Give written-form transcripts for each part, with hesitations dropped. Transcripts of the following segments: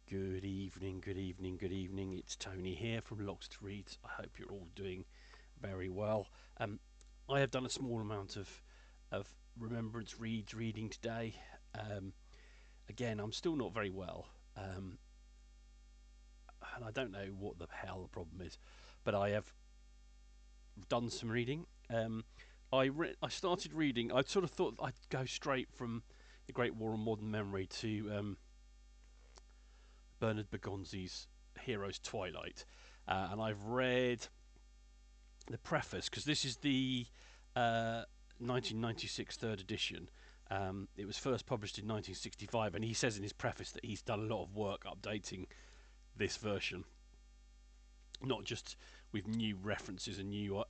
Good evening, good evening, good evening. It's Tony here from Loathly Reads. I hope you're all doing very well. I have done a small amount of Remembrance reading today. Again, I'm still not very well, and I don't know what the hell the problem is, but I have done some reading. I started reading. I sort of thought I'd go straight from The Great War on Modern Memory to Bernard Bergonzi's Heroes Twilight, and I've read the preface because this is the 1996 third edition. It was first published in 1965, and he says in his preface that he's done a lot of work updating this version, not just with new references and new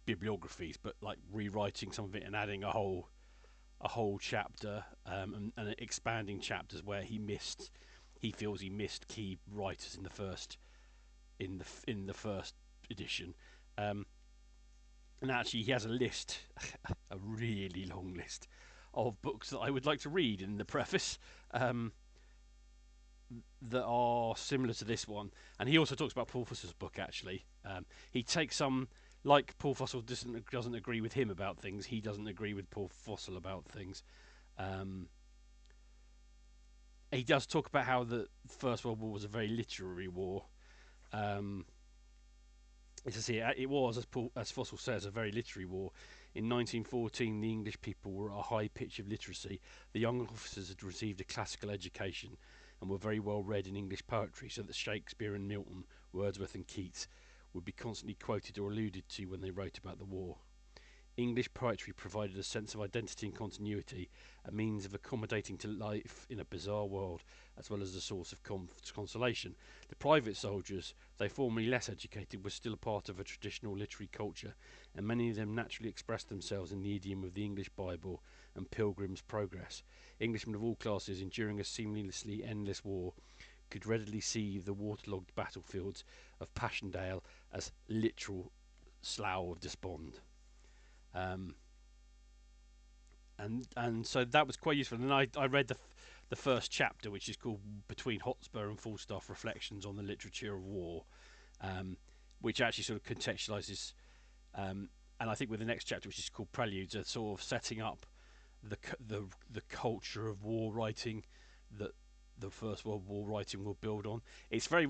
bibliographies, but like rewriting some of it and adding a whole chapter and expanding chapters where he feels he missed key writers in the first edition. And actually, he has a list, a really long list of books that I would like to read in the preface that are similar to this one. And he also talks about Paul Fussel's book. Actually, he takes some, like Paul Fussell doesn't agree with him about things. He doesn't agree with Paul Fussell about things. He does talk about how the First World War was a very literary war. It was, as Fussell says, a very literary war. In 1914, the English people were at a high pitch of literacy. The young officers had received a classical education and were very well read in English poetry, so that Shakespeare and Milton, Wordsworth and Keats would be constantly quoted or alluded to when they wrote about the war. English poetry provided a sense of identity and continuity, a means of accommodating to life in a bizarre world, as well as a source of consolation. The private soldiers, though formerly less educated, were still a part of a traditional literary culture, and many of them naturally expressed themselves in the idiom of the English Bible and Pilgrim's Progress. Englishmen of all classes, enduring a seamlessly endless war, could readily see the waterlogged battlefields of Passchendaele as literal slough of despond. And so that was quite useful. And I read the first chapter, which is called Between Hotspur and Falstaff: Reflections on the Literature of War, which actually sort of contextualizes. And I think with the next chapter, which is called Preludes, are sort of setting up the culture of war writing that the First World War writing will build on. It's very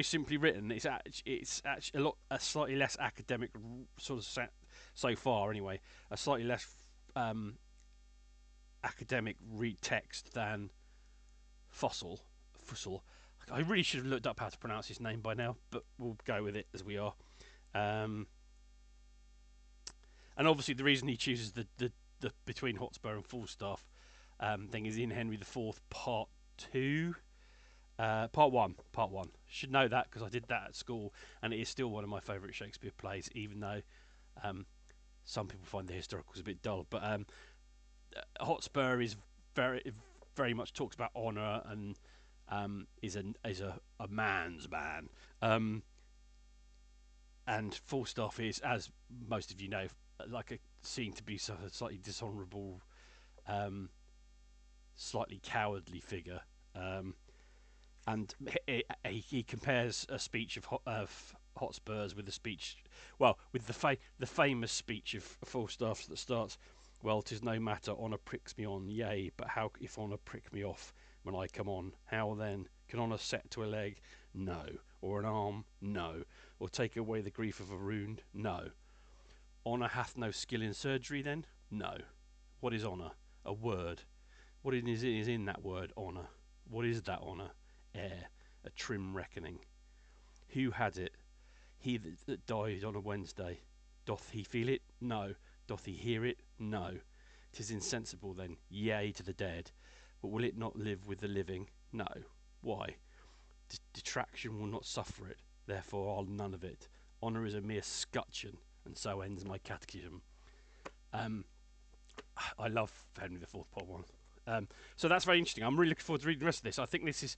simply written. It's actually a slightly less academic sort of so far anyway, a slightly less academic read text than Fussell. I really should have looked up how to pronounce his name by now, but we'll go with it as we are. And obviously the reason he chooses the Between Hotspur and Falstaff thing is in Henry IV Part 2. Part one. Should know that because I did that at school, and it is still one of my favourite Shakespeare plays, even though some people find the historicals a bit dull. But Hotspur is very much talks about honour and is a man's man. And Falstaff is, as most of you know, like seen to be a slightly dishonourable, slightly cowardly figure. And he compares a speech of Hotspur's with with the famous speech of Falstaff that starts, "Well, 'tis no matter, honour pricks me on, yea, but how if honour prick me off when I come on? How then? Can honour set to a leg? No. Or an arm? No. Or take away the grief of a wound? No. Honour hath no skill in surgery then? No. What is honour? A word. What is in that word, honour? What is that honour? Air, a trim reckoning. Who had it? He that died on a Wednesday. Doth he feel it? No. Doth he hear it? No. 'Tis insensible then, yea, to the dead. But will it not live with the living? No. Why? Detraction will not suffer it, therefore I'll none of it. Honour is a mere scutcheon, and so ends my catechism. I love Henry IV Part 1. So that's very interesting. I'm really looking forward to reading the rest of this. I think this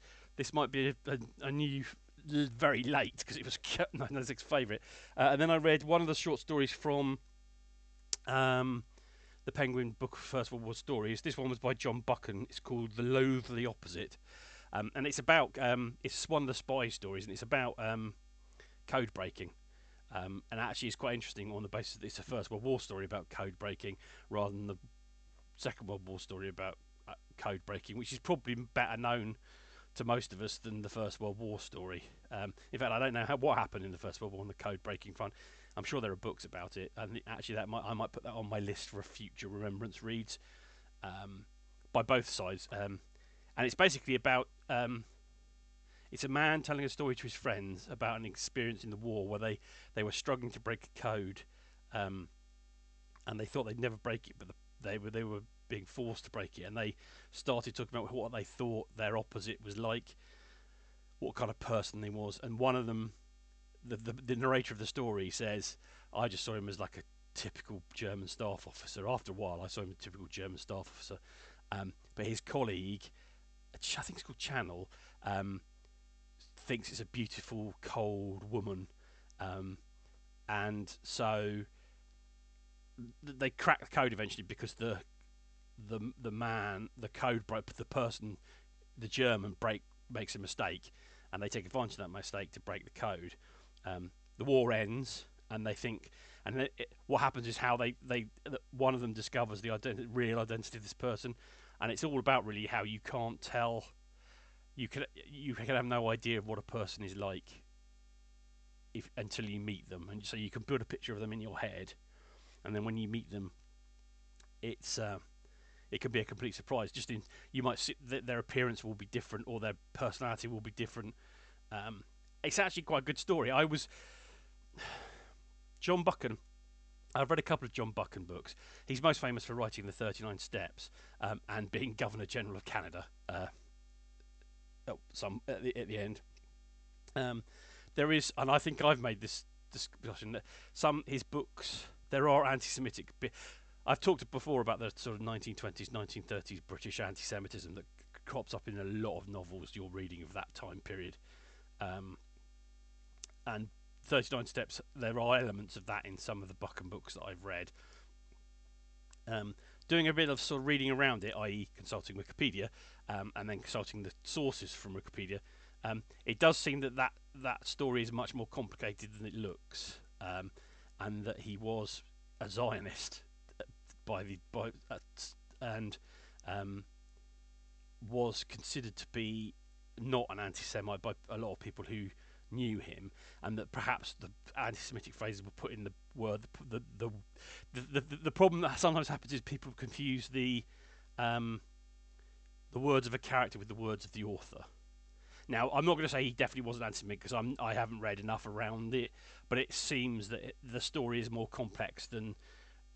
might be a new, very late, because it was 1996 favourite. And then I read one of the short stories from the Penguin book of First World War Stories. This one was by John Buchan. It's called The Loathly Opposite. and it's about it's one of the spy stories, and it's about code breaking. And actually, it's quite interesting on the basis that it's a First World War story about code breaking rather than the Second World War story about code breaking, which is probably better known to most of us than the First World War story. In fact, I don't know what happened in the First World War on the code breaking front. I'm sure there are books about it, and actually, I might put that on my list for a future Remembrance reads by both sides. And it's basically about it's a man telling a story to his friends about an experience in the war where they were struggling to break a code, and they thought they'd never break it, but they were being forced to break it, and they started talking about what they thought their opposite was like, what kind of person they was, and one of them, the narrator of the story says, I just saw him as like a typical German staff officer. After a while, I saw him as a typical German staff officer, but his colleague, I think it's called Channel, thinks it's a beautiful, cold woman, and so they crack the code eventually because the man, the code broke, the person, the German makes a mistake, and they take advantage of that mistake to break the code. The war ends, and they think, and what happens is how one of them discovers the real identity of this person, and it's all about really how you can't tell. You can have no idea of what a person is like until you meet them, and so you can build a picture of them in your head, and then when you meet them, it can be a complete surprise. You might see that their appearance will be different, or their personality will be different. It's actually quite a good story. John Buchan. I've read a couple of John Buchan books. He's most famous for writing the 39 Steps and being Governor General of Canada. At the end, there is, and I think I've made this discussion that his books there are anti-Semitic. I've talked before about the sort of 1920s, 1930s British anti-Semitism that crops up in a lot of novels you're reading of that time period, and 39 Steps. There are elements of that in some of the Buchan books that I've read. Doing a bit of sort of reading around it, i.e. consulting Wikipedia, and then consulting the sources from Wikipedia, it does seem that story is much more complicated than it looks, and that he was a Zionist and was considered to be not an anti-Semite by a lot of people who knew him, and that perhaps the anti-Semitic phrases were put in the word. The problem that sometimes happens is people confuse the words of a character with the words of the author. Now, I'm not going to say he definitely wasn't anti-Semitic because I haven't read enough around it, but it seems that the story is more complex than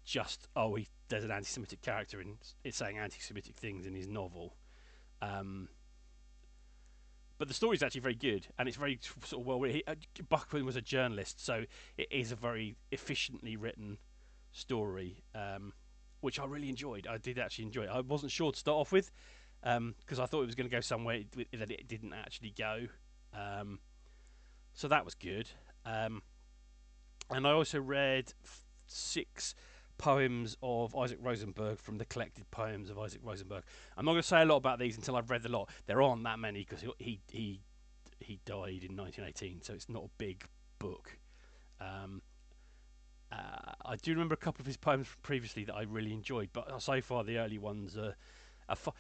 just there's an anti-Semitic character and it's saying anti-Semitic things in his novel. But the story is actually very good, and it's very sort of well written. Buchan was a journalist, so it is a very efficiently written story, which I really enjoyed. I did actually enjoy it. I wasn't sure to start off with, because I thought it was going to go somewhere that it didn't actually go. So that was good. And I also read 6 poems of Isaac Rosenberg from the collected poems of Isaac Rosenberg. I'm not going to say a lot about these until I've read the lot. There aren't that many because he died in 1918, so it's not a big book. I do remember a couple of his poems from previously that I really enjoyed, but so far the early ones are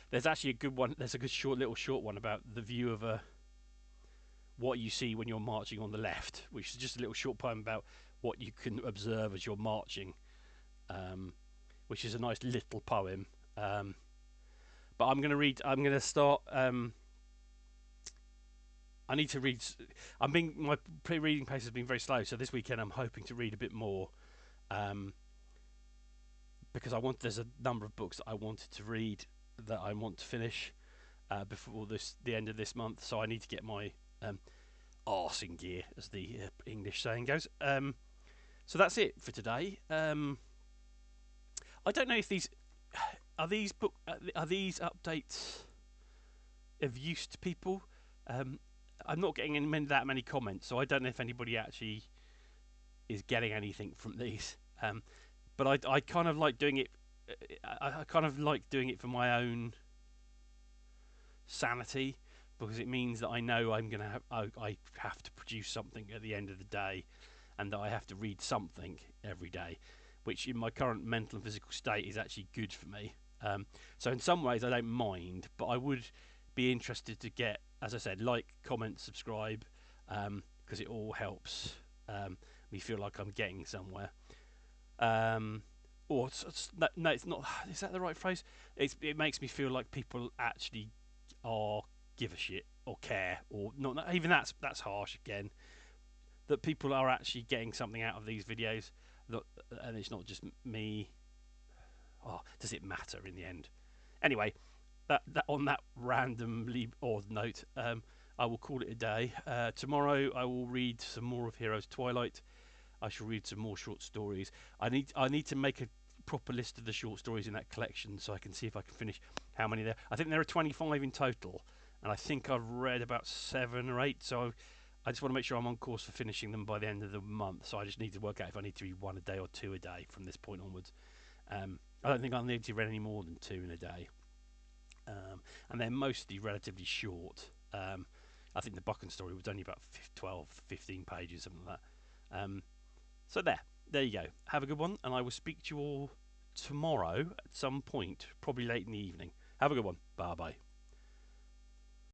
there's actually a good one. There's a good short one about the view of what you see when you're marching on the left, which is just a little short poem about what you can observe as you're marching. Which is a nice little poem, but I'm going to start. I need to read. My pre-reading pace has been very slow, so this weekend I'm hoping to read a bit more, because there's a number of books that I wanted to read that I want to finish before the end of this month. So I need to get my arse in gear, as the English saying goes. So that's it for today. I don't know if these updates of use to people. I'm not getting that many comments, so I don't know if anybody actually is getting anything from these. But I kind of like doing it. I kind of like doing it for my own sanity, because it means that I know I'm gonna I have to produce something at the end of the day, and that I have to read something every day, which in my current mental and physical state is actually good for me. So in some ways I don't mind, but I would be interested to get, as I said, like, comment, subscribe, because it all helps me feel like I'm getting somewhere. Or no, it's not. Is that the right phrase? It makes me feel like people actually are give a shit or care, or not. Even that's harsh again. That people are actually getting something out of these videos, and it's not just me. Oh, does it matter in the end? Anyway, that on that randomly odd note, I will call it a day. Tomorrow I will read some more of Heroes Twilight. I shall read some more short stories. I need to make a proper list of the short stories in that collection so I can see if I can finish how many there. I think there are 25 in total, and I think I've read about 7 or 8. So I just want to make sure I'm on course for finishing them by the end of the month. So I just need to work out if I need to read 1 a day or 2 a day from this point onwards. I don't think I'll need to read any more than 2 in a day, and they're mostly relatively short. I think the Buchan story was only about 12, 15 pages, something like that. So there you go. Have a good one, and I will speak to you all tomorrow at some point, probably late in the evening. Have a good one. Bye bye.